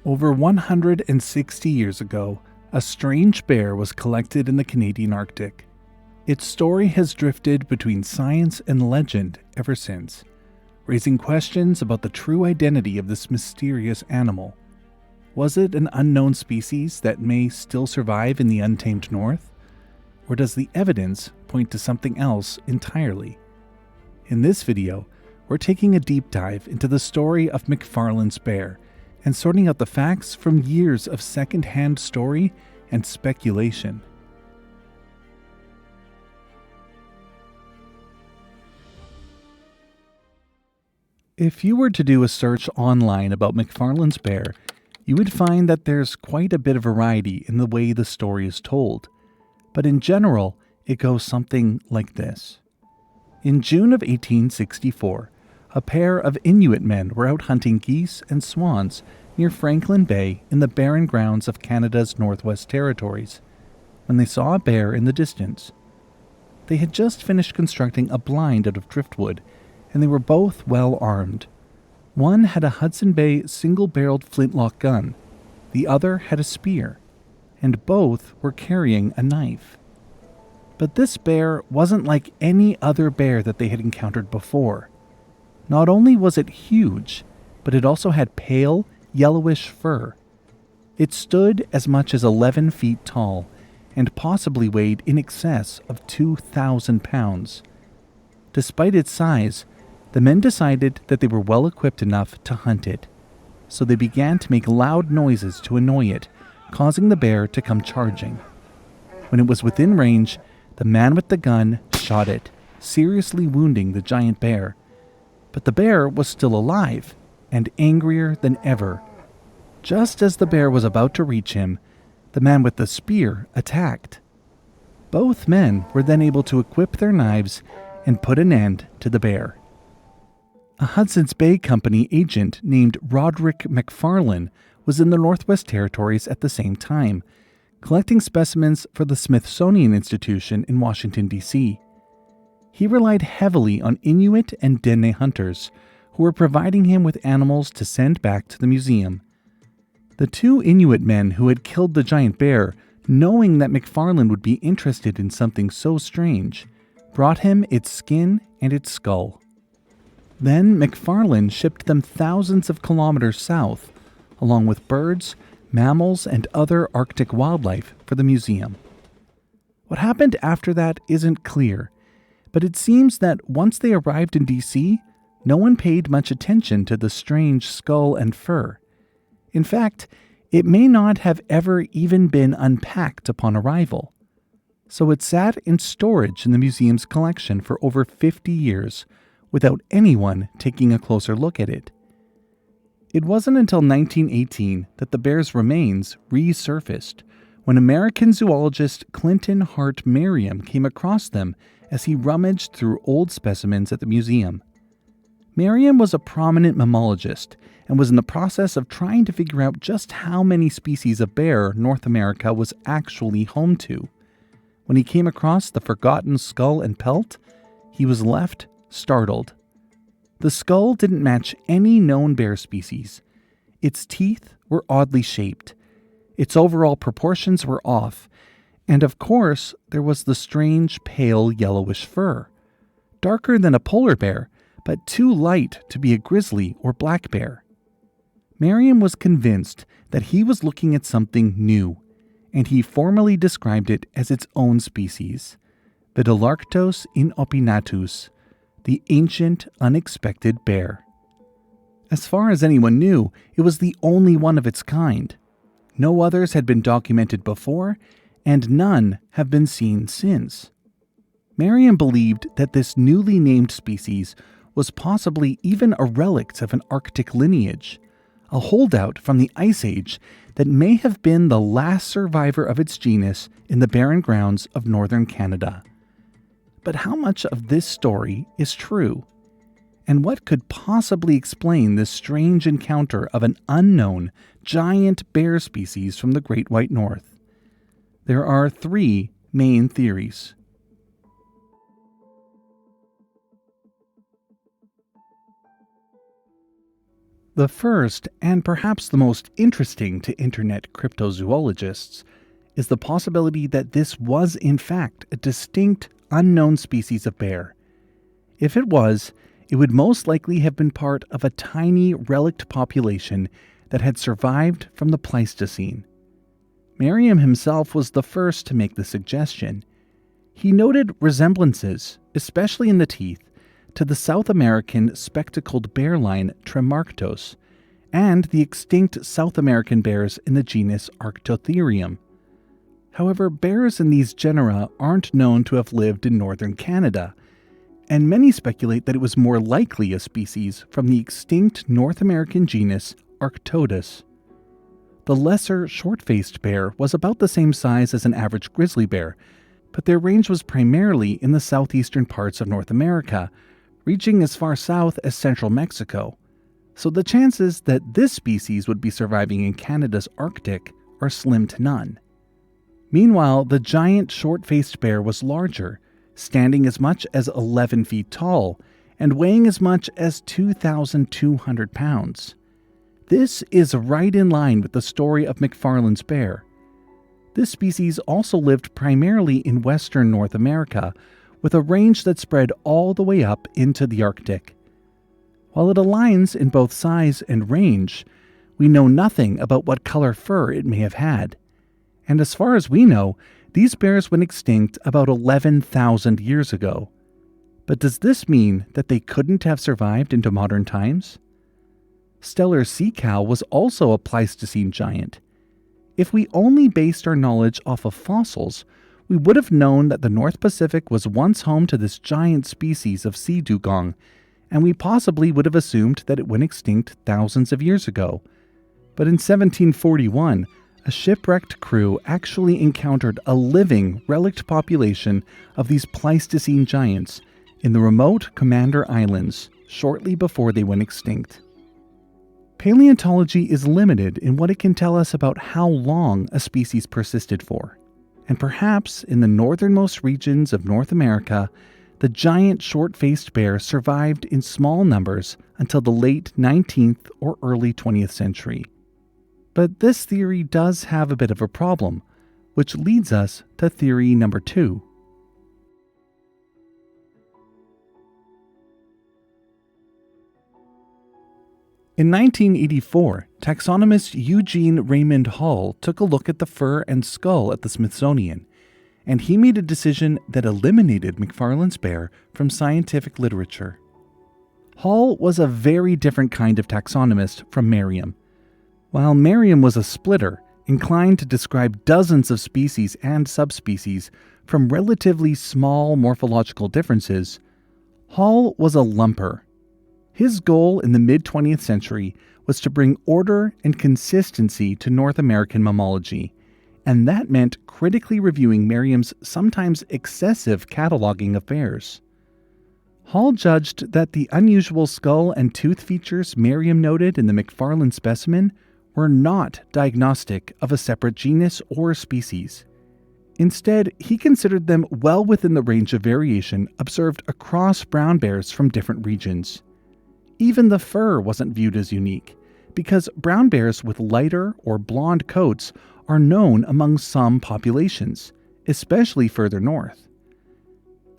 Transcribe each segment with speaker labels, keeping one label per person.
Speaker 1: Over 160 years ago, a strange bear was collected in the Canadian Arctic. Its story has drifted between science and legend ever since, raising questions about the true identity of this mysterious animal. Was it an unknown species that may still survive in the untamed north? Or does the evidence point to something else entirely? In this video, we're taking a deep dive into the story of MacFarlane's bear and sorting out the facts from years of second-hand story and speculation. If you were to do a search online about MacFarlane's bear, you would find that there's quite a bit of variety in the way the story is told. But in general, it goes something like this. In June of 1864, a pair of Inuit men were out hunting geese and swans near Franklin Bay in the Barren-grounds of Canada's Northwest Territories, when they saw a bear in the distance. They had just finished constructing a blind out of driftwood, and they were both well armed. One had a Hudson Bay single-barreled flintlock gun, the other had a spear, and both were carrying a knife. But this bear wasn't like any other bear that they had encountered before. Not only was it huge, but it also had pale, yellowish fur. It stood as much as 11 feet tall, and possibly weighed in excess of 2,000 pounds. Despite its size, the men decided that they were well equipped enough to hunt it, so they began to make loud noises to annoy it, causing the bear to come charging. When it was within range, the man with the gun shot it, seriously wounding the giant bear. But the bear was still alive, and angrier than ever. Just as the bear was about to reach him, the man with the spear attacked. Both men were then able to equip their knives and put an end to the bear. A Hudson's Bay Company agent named Roderick MacFarlane was in the Northwest Territories at the same time, collecting specimens for the Smithsonian Institution in Washington, D.C. He relied heavily on Inuit and Dene hunters, who were providing him with animals to send back to the museum. The two Inuit men who had killed the giant bear, knowing that MacFarlane would be interested in something so strange, brought him its skin and its skull. Then MacFarlane shipped them thousands of kilometers south, along with birds, mammals, and other Arctic wildlife for the museum. What happened after that isn't clear, but it seems that once they arrived in D.C., no one paid much attention to the strange skull and fur. In fact, it may not have ever even been unpacked upon arrival. So it sat in storage in the museum's collection for over 50 years, without anyone taking a closer look at it. It wasn't until 1918 that the bear's remains resurfaced, when American zoologist Clinton Hart Merriam came across them as he rummaged through old specimens at the museum. Merriam was a prominent mammologist and was in the process of trying to figure out just how many species of bear North America was actually home to. When he came across the forgotten skull and pelt, he was left startled. The skull didn't match any known bear species. Its teeth were oddly shaped. Its overall proportions were off. And of course, there was the strange pale yellowish fur. Darker than a polar bear, but too light to be a grizzly or black bear. Merriam was convinced that he was looking at something new, and he formally described it as its own species, Vidolarctos inopinatus, the ancient, unexpected bear. As far as anyone knew, it was the only one of its kind. No others had been documented before, and none have been seen since. Merriam believed that this newly named species was possibly even a relict of an Arctic lineage, a holdout from the Ice Age that may have been the last survivor of its genus in the barren grounds of northern Canada. But how much of this story is true? And what could possibly explain this strange encounter of an unknown, giant bear species from the Great White North? There are three main theories. The first, and perhaps the most interesting to internet cryptozoologists, is the possibility that this was in fact a distinct, unknown species of bear. If it was, it would most likely have been part of a tiny relict population that had survived from the Pleistocene. Merriam himself was the first to make the suggestion. He noted resemblances, especially in the teeth, to the South American spectacled bear line Tremarctos and the extinct South American bears in the genus Arctotherium. However, bears in these genera aren't known to have lived in northern Canada, and many speculate that it was more likely a species from the extinct North American genus Arctodus. The lesser short-faced bear was about the same size as an average grizzly bear, but their range was primarily in the southeastern parts of North America, reaching as far south as central Mexico, so the chances that this species would be surviving in Canada's Arctic are slim to none. Meanwhile, the giant short-faced bear was larger, standing as much as 11 feet tall and weighing as much as 2,200 pounds. This is right in line with the story of MacFarlane's bear. This species also lived primarily in western North America, with a range that spread all the way up into the Arctic. While it aligns in both size and range, we know nothing about what color fur it may have had. And as far as we know, these bears went extinct about 11,000 years ago. But does this mean that they couldn't have survived into modern times? Stellar sea cow was also a Pleistocene giant. If we only based our knowledge off of fossils, we would have known that the North Pacific was once home to this giant species of sea dugong, and we possibly would have assumed that it went extinct thousands of years ago. But in 1741, a shipwrecked crew actually encountered a living relict population of these Pleistocene giants in the remote Commander Islands shortly before they went extinct. Paleontology is limited in what it can tell us about how long a species persisted for. And perhaps in the northernmost regions of North America, the giant short-faced bear survived in small numbers until the late 19th or early 20th century. But this theory does have a bit of a problem, which leads us to theory number 2. In 1984, taxonomist Eugene Raymond Hall took a look at the fur and skull at the Smithsonian, and he made a decision that eliminated MacFarlane's bear from scientific literature. Hall was a very different kind of taxonomist from Merriam. While Merriam was a splitter, inclined to describe dozens of species and subspecies from relatively small morphological differences, Hall was a lumper. His goal in the mid-20th century was to bring order and consistency to North American mammalogy, and that meant critically reviewing Merriam's sometimes excessive cataloging of bears. Hall judged that the unusual skull and tooth features Merriam noted in the MacFarlane specimen were not diagnostic of a separate genus or species. Instead, he considered them well within the range of variation observed across brown bears from different regions. Even the fur wasn't viewed as unique, because brown bears with lighter or blonde coats are known among some populations, especially further north.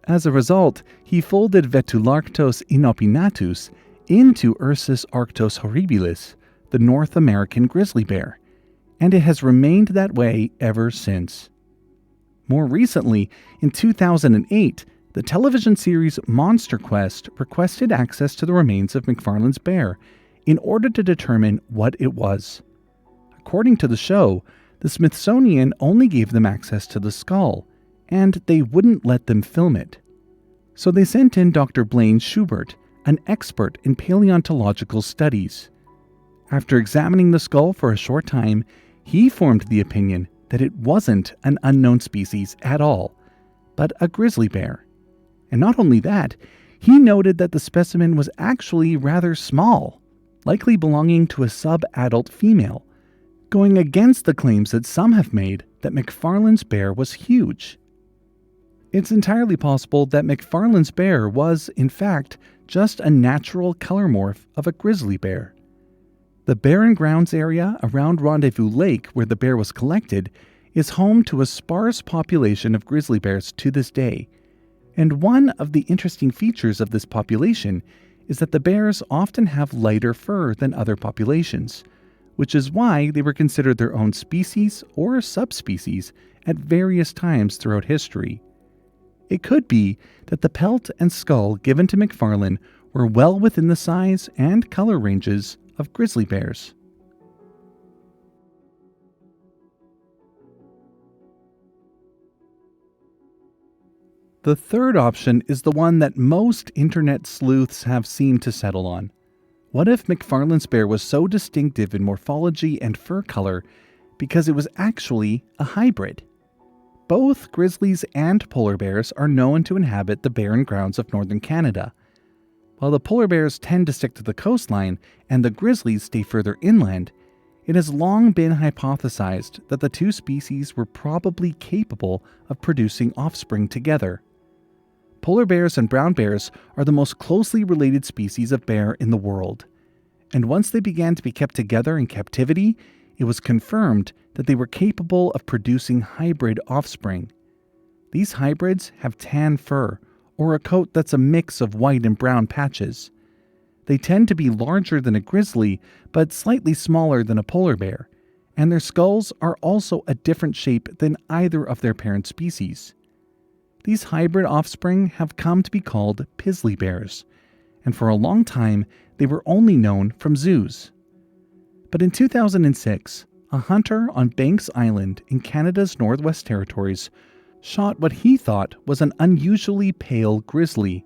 Speaker 1: As a result, he folded Vetularctos inopinatus into Ursus arctos horribilis, the North American grizzly bear, and it has remained that way ever since. More recently, in 2008, the television series Monster Quest requested access to the remains of MacFarlane's bear in order to determine what it was. According to the show, the Smithsonian only gave them access to the skull, and they wouldn't let them film it. So they sent in Dr. Blaine Schubert, an expert in paleontological studies. After examining the skull for a short time, he formed the opinion that it wasn't an unknown species at all, but a grizzly bear. And not only that, he noted that the specimen was actually rather small, likely belonging to a sub-adult female, going against the claims that some have made that MacFarlane's bear was huge. It's entirely possible that MacFarlane's bear was, in fact, just a natural color morph of a grizzly bear. The Barren-ground area around Rendezvous Lake, where the bear was collected, is home to a sparse population of grizzly bears to this day. And one of the interesting features of this population is that the bears often have lighter fur than other populations, which is why they were considered their own species or subspecies at various times throughout history. It could be that the pelt and skull given to MacFarlane were well within the size and color ranges of grizzly bears. The third option is the one that most internet sleuths have seemed to settle on. What if MacFarlane's bear was so distinctive in morphology and fur color because it was actually a hybrid? Both grizzlies and polar bears are known to inhabit the barren grounds of northern Canada. While the polar bears tend to stick to the coastline and the grizzlies stay further inland, it has long been hypothesized that the two species were probably capable of producing offspring together. Polar bears and brown bears are the most closely related species of bear in the world, and once they began to be kept together in captivity, it was confirmed that they were capable of producing hybrid offspring. These hybrids have tan fur, or a coat that's a mix of white and brown patches. They tend to be larger than a grizzly, but slightly smaller than a polar bear, and their skulls are also a different shape than either of their parent species. These hybrid offspring have come to be called pizzly bears, and for a long time they were only known from zoos. But in 2006, a hunter on Banks Island in Canada's Northwest Territories shot what he thought was an unusually pale grizzly.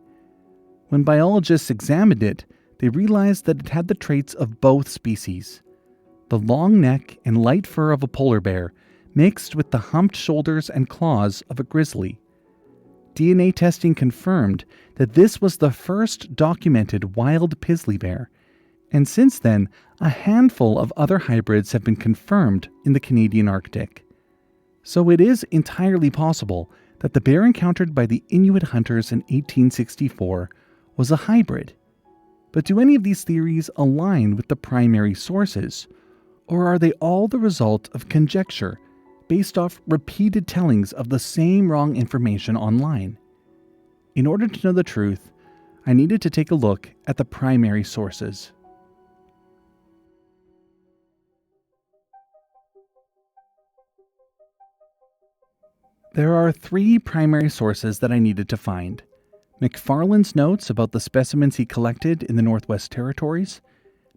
Speaker 1: When biologists examined it, they realized that it had the traits of both species. The long neck and light fur of a polar bear mixed with the humped shoulders and claws of a grizzly. DNA testing confirmed that this was the first documented wild pizzly bear, and since then, a handful of other hybrids have been confirmed in the Canadian Arctic. So it is entirely possible that the bear encountered by the Inuit hunters in 1864 was a hybrid. But do any of these theories align with the primary sources, or are they all the result of conjecture based off repeated tellings of the same wrong information online? In order to know the truth, I needed to take a look at the primary sources. There are three primary sources that I needed to find: MacFarlane's notes about the specimens he collected in the Northwest Territories,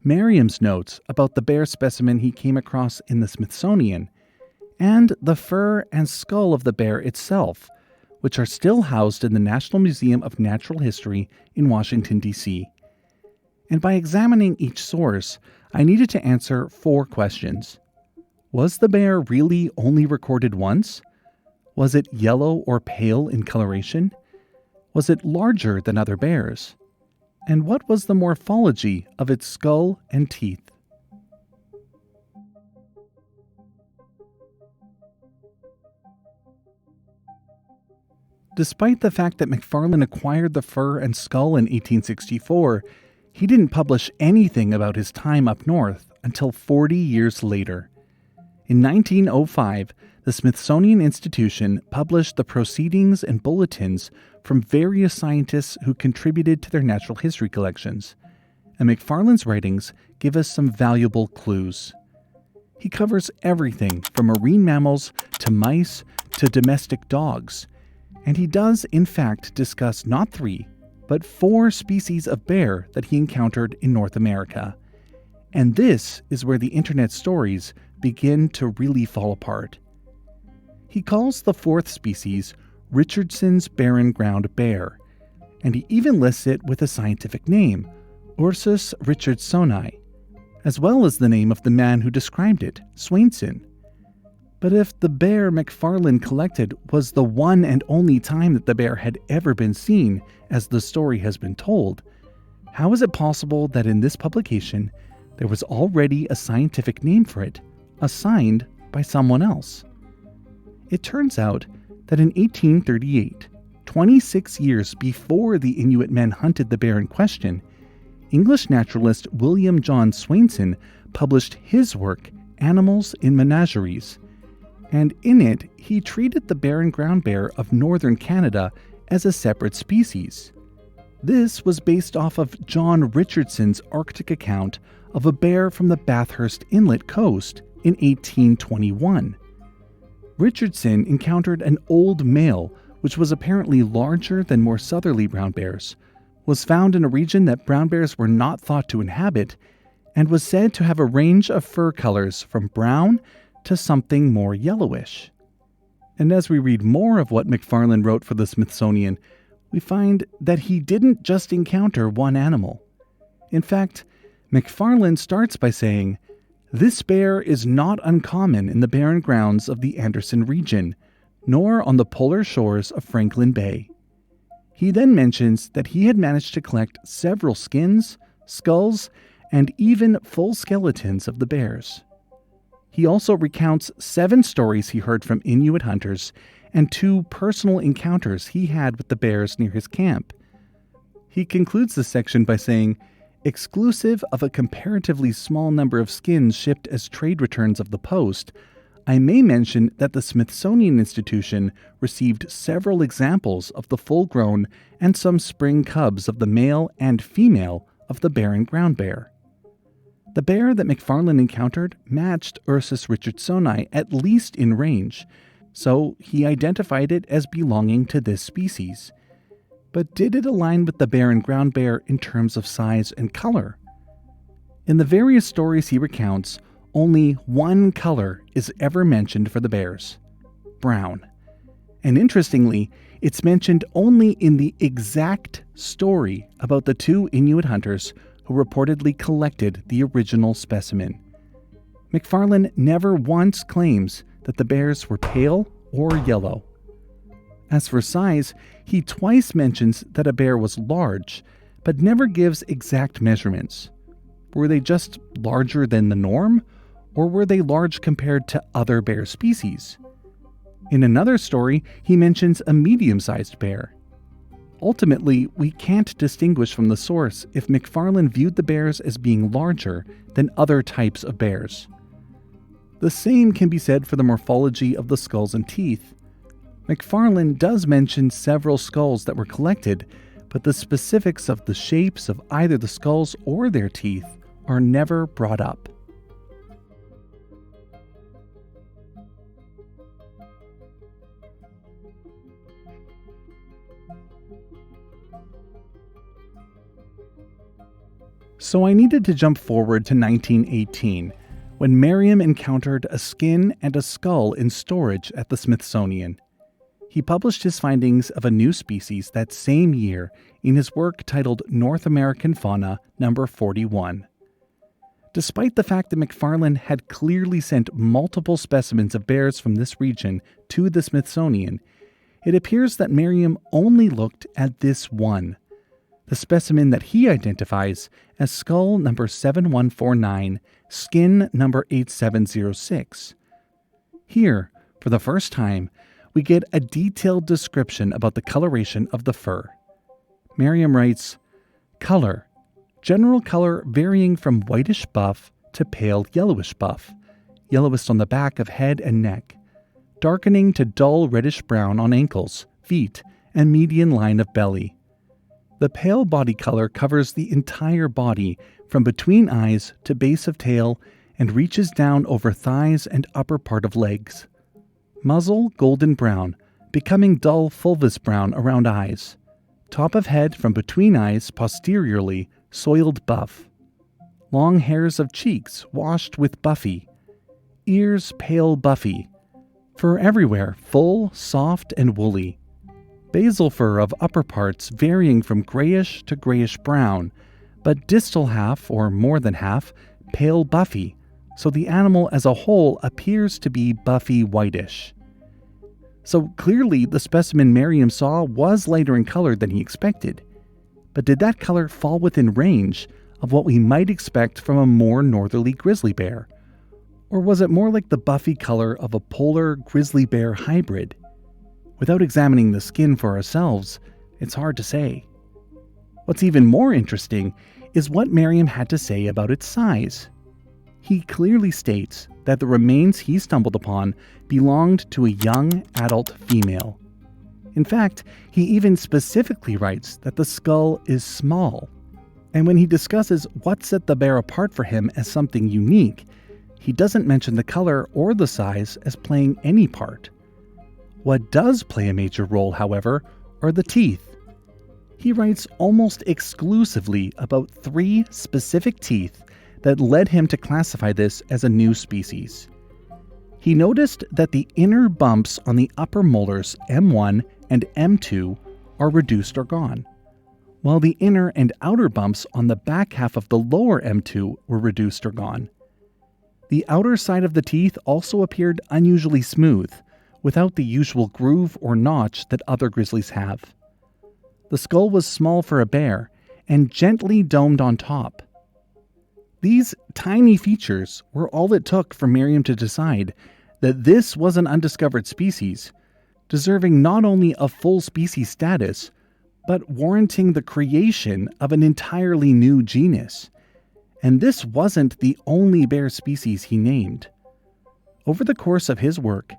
Speaker 1: Merriam's notes about the bear specimen he came across in the Smithsonian, and the fur and skull of the bear itself, which are still housed in the National Museum of Natural History in Washington, D.C. And by examining each source, I needed to answer 4 questions. Was the bear really only recorded once? Was it yellow or pale in coloration? Was it larger than other bears? And what was the morphology of its skull and teeth? Despite the fact that MacFarlane acquired the fur and skull in 1864, he didn't publish anything about his time up north until 40 years later. In 1905, the Smithsonian Institution published the proceedings and bulletins from various scientists who contributed to their natural history collections, and MacFarlane's writings give us some valuable clues. He covers everything from marine mammals to mice to domestic dogs, and he does in fact discuss not 3, but 4 species of bear that he encountered in North America. And this is where the internet stories begin to really fall apart. He calls the 4th species Richardson's Barren-ground bear, and he even lists it with a scientific name, Ursus richardsoni, as well as the name of the man who described it, Swainson. But if the bear MacFarlane collected was the one and only time that the bear had ever been seen, as the story has been told, how is it possible that in this publication there was already a scientific name for it, assigned by someone else? It turns out that in 1838, 26 years before the Inuit men hunted the bear in question, English naturalist William John Swainson published his work, Animals in Menageries, and in it he treated the Barren-ground bear of northern Canada as a separate species. This was based off of John Richardson's Arctic account of a bear from the Bathurst Inlet coast in 1821. Richardson encountered an old male which was apparently larger than more southerly brown bears, was found in a region that brown bears were not thought to inhabit, and was said to have a range of fur colors from brown to something more yellowish. And as we read more of what MacFarlane wrote for the Smithsonian, we find that he didn't just encounter one animal. In fact, MacFarlane starts by saying, "This bear is not uncommon in the barren grounds of the Anderson region, nor on the polar shores of Franklin Bay." He then mentions that he had managed to collect several skins, skulls, and even full skeletons of the bears. He also recounts 7 stories he heard from Inuit hunters and 2 personal encounters he had with the bears near his camp. He concludes this section by saying, "Exclusive of a comparatively small number of skins shipped as trade returns of the post, I may mention that the Smithsonian Institution received several examples of the full-grown and some spring cubs of the male and female of the Barren-ground bear." The bear that MacFarlane encountered matched Ursus richardsoni at least in range, so he identified it as belonging to this species. But did it align with the Barren-ground bear in terms of size and color? In the various stories he recounts, only one color is ever mentioned for the bears: brown. And interestingly, it's mentioned only in the exact story about the 2 Inuit hunters who reportedly collected the original specimen. MacFarlane never once claims that the bears were pale or yellow. As for size, he twice mentions that a bear was large, but never gives exact measurements. Were they just larger than the norm, or were they large compared to other bear species? In another story, he mentions a medium-sized bear. Ultimately, we can't distinguish from the source if MacFarlane viewed the bears as being larger than other types of bears. The same can be said for the morphology of the skulls and teeth. MacFarlane does mention several skulls that were collected, but the specifics of the shapes of either the skulls or their teeth are never brought up. So I needed to jump forward to 1918, when Merriam encountered a skin and a skull in storage at the Smithsonian. He published his findings of a new species that same year in his work titled North American Fauna No. 41. Despite the fact that MacFarlane had clearly sent multiple specimens of bears from this region to the Smithsonian, it appears that Merriam only looked at this one, the specimen that he identifies as skull number 7149, skin number 8706. Here, for the first time, we get a detailed description about the coloration of the fur. Merriam writes, "Color. General color varying from whitish buff to pale yellowish buff, yellowest on the back of head and neck, darkening to dull reddish brown on ankles, feet, and median line of belly. The pale body color covers the entire body from between eyes to base of tail and reaches down over thighs and upper part of legs. Muzzle golden brown, becoming dull fulvous brown around eyes. Top of head from between eyes posteriorly soiled buff. Long hairs of cheeks washed with buffy. Ears pale buffy. Fur everywhere full, soft, and woolly. Basal fur of upper parts varying from grayish to grayish brown, but distal half, or more than half, pale buffy, so the animal as a whole appears to be buffy whitish." So clearly the specimen Merriam saw was lighter in color than he expected. But did that color fall within range of what we might expect from a more northerly grizzly bear? Or was it more like the buffy color of a polar grizzly bear hybrid? Without examining the skin for ourselves, it's hard to say. What's even more interesting is what Merriam had to say about its size. He clearly states that the remains he stumbled upon belonged to a young adult female. In fact, he even specifically writes that the skull is small. And when he discusses what set the bear apart for him as something unique, he doesn't mention the color or the size as playing any part. What does play a major role, however, are the teeth. He writes almost exclusively about 3 specific teeth that led him to classify this as a new species. He noticed that the inner bumps on the upper molars M1 and M2 are reduced or gone, while the inner and outer bumps on the back half of the lower M2 were reduced or gone. The outer side of the teeth also appeared unusually smooth, without the usual groove or notch that other grizzlies have. The skull was small for a bear and gently domed on top. These tiny features were all it took for Merriam to decide that this was an undiscovered species, deserving not only a full species status, but warranting the creation of an entirely new genus. And this wasn't the only bear species he named. Over the course of his work,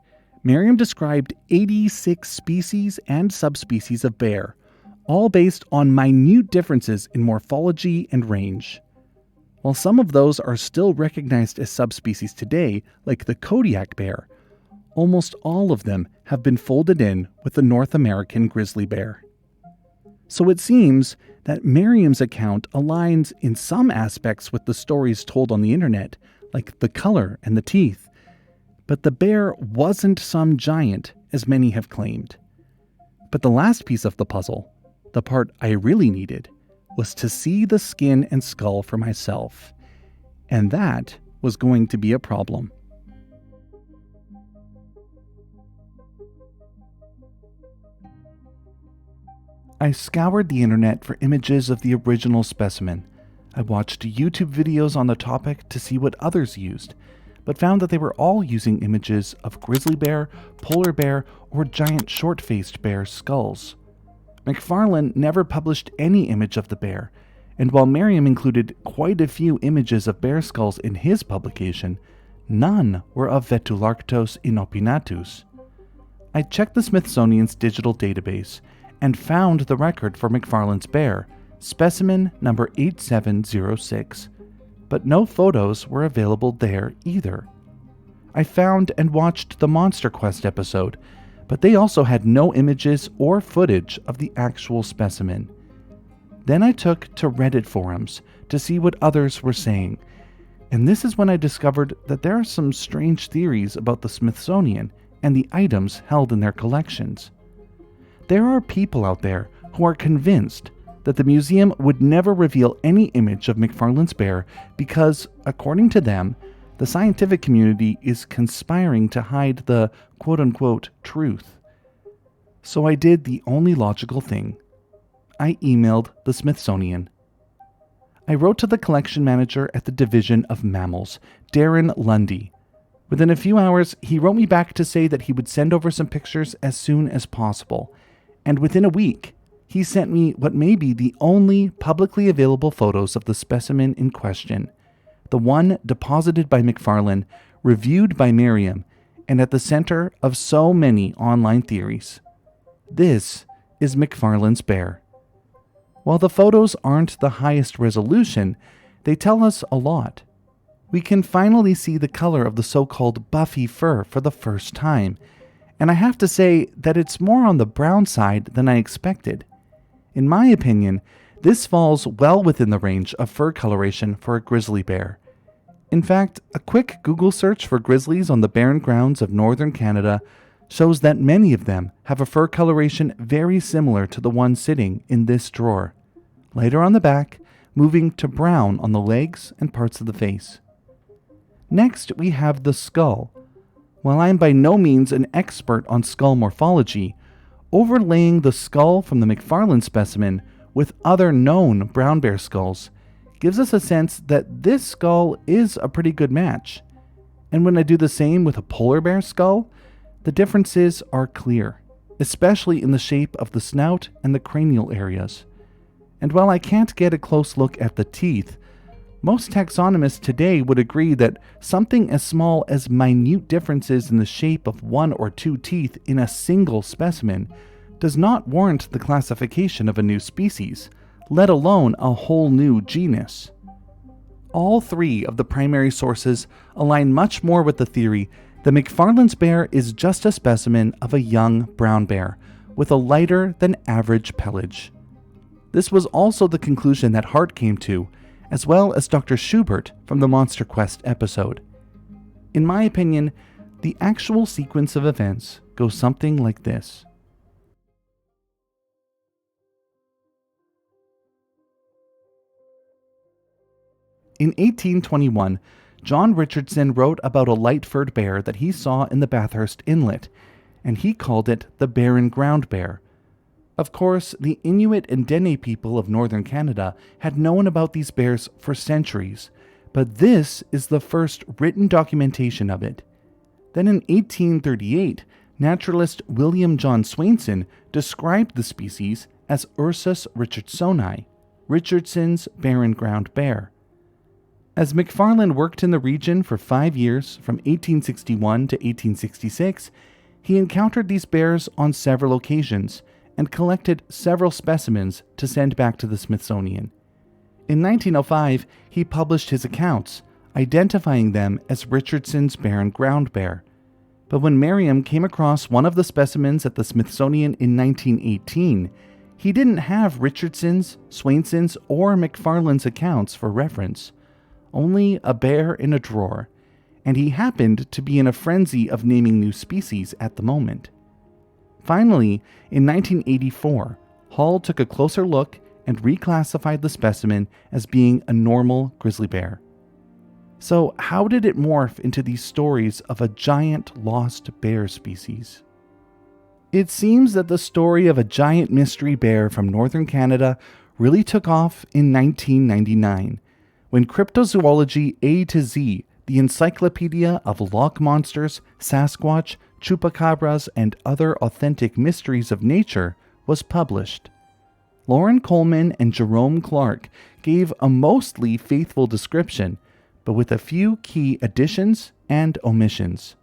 Speaker 1: Merriam described 86 species and subspecies of bear, all based on minute differences in morphology and range. While some of those are still recognized as subspecies today, like the Kodiak bear, almost all of them have been folded in with the North American grizzly bear. So it seems that Merriam's account aligns in some aspects with the stories told on the internet, like the color and the teeth, but the bear wasn't some giant, as many have claimed. But the last piece of the puzzle, the part I really needed, was to see the skin and skull for myself. And that was going to be a problem. I scoured the internet for images of the original specimen. I watched YouTube videos on the topic to see what others used, but found that they were all using images of grizzly bear, polar bear, or giant short-faced bear skulls. MacFarlane never published any image of the bear, and while Merriam included quite a few images of bear skulls in his publication, none were of Vetularctos inopinatus. I checked the Smithsonian's digital database and found the record for MacFarlane's bear, specimen number 8706, but no photos were available there either. I found and watched the Monster Quest episode, but they also had no images or footage of the actual specimen. Then I took to Reddit forums to see what others were saying, and this is when I discovered that there are some strange theories about the Smithsonian and the items held in their collections. There are people out there who are convinced that the museum would never reveal any image of MacFarlane's bear because, according to them, the scientific community is conspiring to hide the quote-unquote truth. So I did the only logical thing. I emailed the Smithsonian. I wrote to the collection manager at the Division of Mammals, Darren Lundy. Within a few hours, he wrote me back to say that he would send over some pictures as soon as possible. And within a week, he sent me what may be the only publicly available photos of the specimen in question, the one deposited by MacFarlane, reviewed by Merriam, and at the center of so many online theories. This is MacFarlane's bear. While the photos aren't the highest resolution, they tell us a lot. We can finally see the color of the so-called buffy fur for the first time, and I have to say that it's more on the brown side than I expected. In my opinion, this falls well within the range of fur coloration for a grizzly bear. In fact, a quick Google search for grizzlies on the Barren-grounds of northern Canada shows that many of them have a fur coloration very similar to the one sitting in this drawer, lighter on the back, moving to brown on the legs and parts of the face. Next, we have the skull. While I am by no means an expert on skull morphology, overlaying the skull from the MacFarlane specimen with other known brown bear skulls gives us a sense that this skull is a pretty good match. And when I do the same with a polar bear skull, the differences are clear, especially in the shape of the snout and the cranial areas. And while I can't get a close look at the teeth, Most taxonomists today would agree that something as small as minute differences in the shape of one or two teeth in a single specimen does not warrant the classification of a new species, let alone a whole new genus. All three of the primary sources align much more with the theory that MacFarlane's bear is just a specimen of a young brown bear with a lighter than average pelage. This was also the conclusion that Hart came to, as well as Dr. Schubert from the Monster Quest episode. In my opinion, the actual sequence of events goes something like this. In 1821, John Richardson wrote about a light-furred bear that he saw in the Bathurst Inlet, and he called it the Barren-ground bear. Of course, the Inuit and Dene people of northern Canada had known about these bears for centuries, but this is the first written documentation of it. Then in 1838, naturalist William John Swainson described the species as Ursus richardsoni, Richardson's barren-ground bear. As MacFarlane worked in the region for 5 years, from 1861 to 1866, he encountered these bears on several occasions and collected several specimens to send back to the Smithsonian. In 1905, he published his accounts, identifying them as Richardson's barren-ground bear. But when Merriam came across one of the specimens at the Smithsonian in 1918, he didn't have Richardson's, Swainson's, or MacFarlane's accounts for reference. Only a bear in a drawer, and he happened to be in a frenzy of naming new species at the moment. Finally, in 1984, Hall took a closer look and reclassified the specimen as being a normal grizzly bear. So how did it morph into these stories of a giant lost bear species? It seems that the story of a giant mystery bear from northern Canada really took off in 1999, when Cryptozoology A to Z, the encyclopedia of loch monsters, Sasquatch, chupacabras, and other authentic mysteries of nature, was published. Lauren Coleman and Jerome Clark gave a mostly faithful description, but with a few key additions and omissions.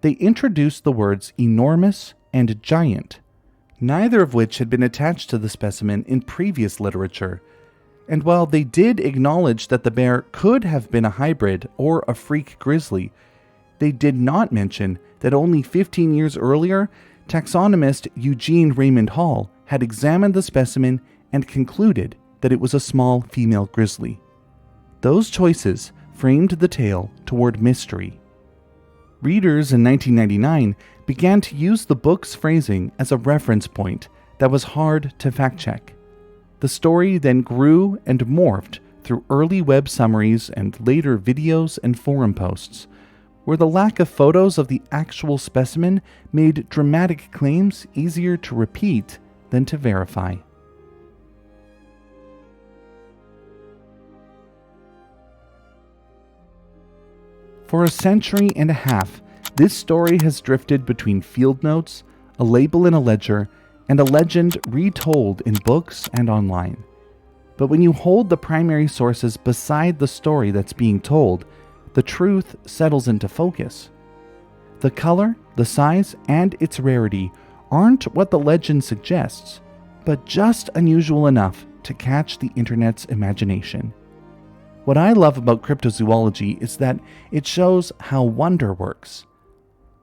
Speaker 1: They introduced the words enormous and giant, neither of which had been attached to the specimen in previous literature. And while they did acknowledge that the bear could have been a hybrid or a freak grizzly, they did not mention that only 15 years earlier, taxonomist Eugene Raymond Hall had examined the specimen and concluded that it was a small female grizzly. Those choices framed the tale toward mystery. Readers in 1999 began to use the book's phrasing as a reference point that was hard to fact-check. The story then grew and morphed through early web summaries and later videos and forum posts, where the lack of photos of the actual specimen made dramatic claims easier to repeat than to verify. For a century and a half, this story has drifted between field notes, a label in a ledger, and a legend retold in books and online. But when you hold the primary sources beside the story that's being told, the truth settles into focus. The color, the size, and its rarity aren't what the legend suggests, but just unusual enough to catch the internet's imagination. What I love about cryptozoology is that it shows how wonder works.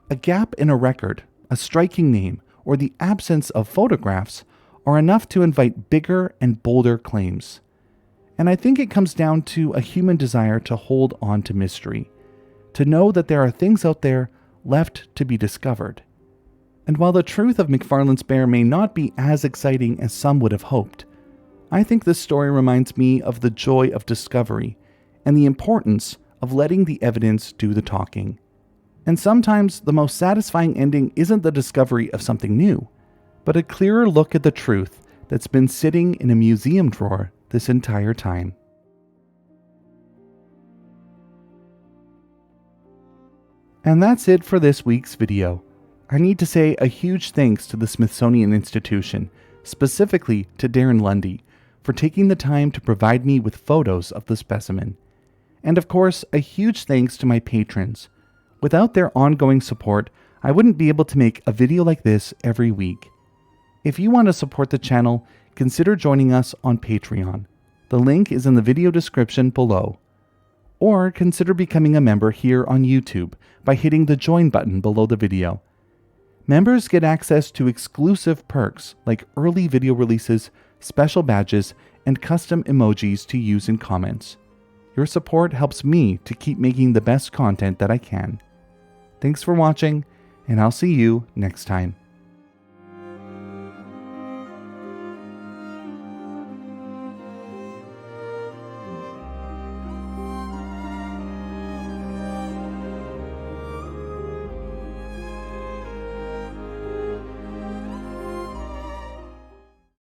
Speaker 1: A gap in a record, a striking name, or the absence of photographs are enough to invite bigger and bolder claims. And I think it comes down to a human desire to hold on to mystery, to know that there are things out there left to be discovered. And while the truth of MacFarlane's bear may not be as exciting as some would have hoped, I think this story reminds me of the joy of discovery and the importance of letting the evidence do the talking. And sometimes the most satisfying ending isn't the discovery of something new, but a clearer look at the truth that's been sitting in a museum drawer this entire time. And that's it for this week's video. I need to say a huge thanks to the Smithsonian Institution, specifically to Darren Lundy, for taking the time to provide me with photos of the specimen. And of course, a huge thanks to my patrons. Without their ongoing support, I wouldn't be able to make a video like this every week. If you want to support the channel, consider joining us on Patreon. The link is in the video description below. Or consider becoming a member here on YouTube by hitting the join button below the video. Members get access to exclusive perks like early video releases, special badges, and custom emojis to use in comments. Your support helps me to keep making the best content that I can. Thanks for watching, and I'll see you next time.